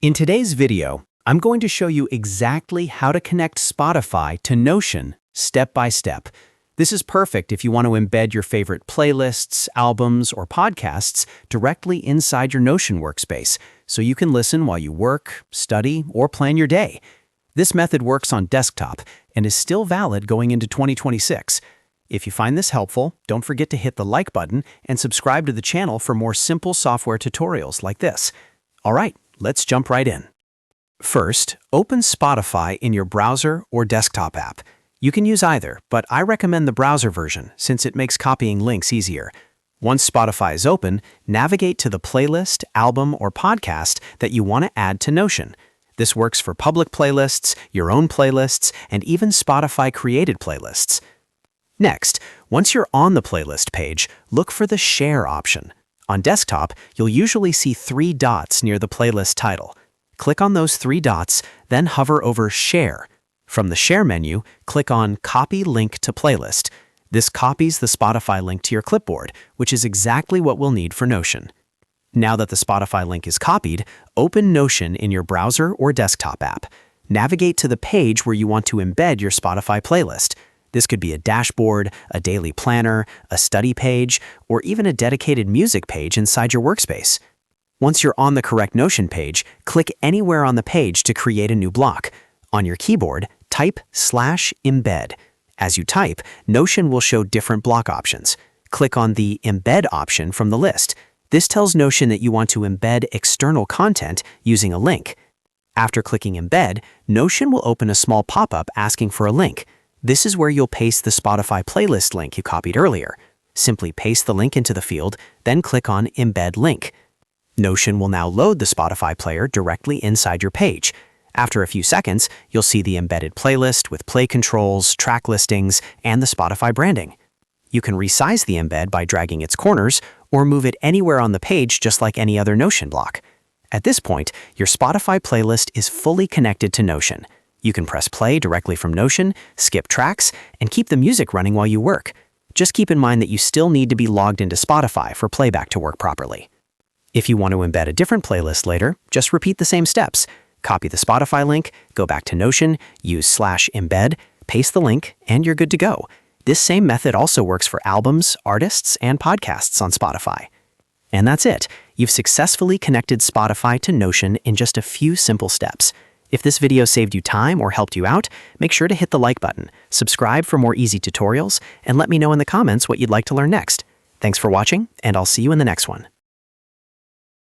In today's video, I'm going to show you exactly how to connect Spotify to Notion step by step. This is perfect if you want to embed your favorite playlists, albums, or podcasts directly inside your Notion workspace so you can listen while you work, study, or plan your day. This method works on desktop and is still valid going into 2026. If you find this helpful, don't forget to hit the like button and subscribe to the channel for more simple software tutorials like this. All right, let's jump right in. First, open Spotify in your browser or desktop app. You can use either, but I recommend the browser version since it makes copying links easier. Once Spotify is open, navigate to the playlist, album, or podcast that you want to add to Notion. This works for public playlists, your own playlists, and even Spotify-created playlists. Next, once you're on the playlist page, look for the Share option. On desktop, you'll usually see 3 dots near the playlist title. Click on those 3 dots, then hover over Share. From the Share menu, click on Copy Link to Playlist. This copies the Spotify link to your clipboard, which is exactly what we'll need for Notion. Now that the Spotify link is copied, open Notion in your browser or desktop app. Navigate to the page where you want to embed your Spotify playlist. This could be a dashboard, a daily planner, a study page, or even a dedicated music page inside your workspace. Once you're on the correct Notion page, click anywhere on the page to create a new block. On your keyboard, type /embed. As you type, Notion will show different block options. Click on the Embed option from the list. This tells Notion that you want to embed external content using a link. After clicking Embed, Notion will open a small pop-up asking for a link. This is where you'll paste the Spotify playlist link you copied earlier. Simply paste the link into the field, then click on Embed Link. Notion will now load the Spotify player directly inside your page. After a few seconds, you'll see the embedded playlist with play controls, track listings, and the Spotify branding. You can resize the embed by dragging its corners or move it anywhere on the page just like any other Notion block. At this point, your Spotify playlist is fully connected to Notion. You can press play directly from Notion, skip tracks, and keep the music running while you work. Just keep in mind that you still need to be logged into Spotify for playback to work properly. If you want to embed a different playlist later, just repeat the same steps. Copy the Spotify link, go back to Notion, use /embed, paste the link, and you're good to go. This same method also works for albums, artists, and podcasts on Spotify. And that's it. You've successfully connected Spotify to Notion in just a few simple steps. If this video saved you time or helped you out, make sure to hit the like button, subscribe for more easy tutorials, and let me know in the comments what you'd like to learn next. Thanks for watching, and I'll see you in the next one.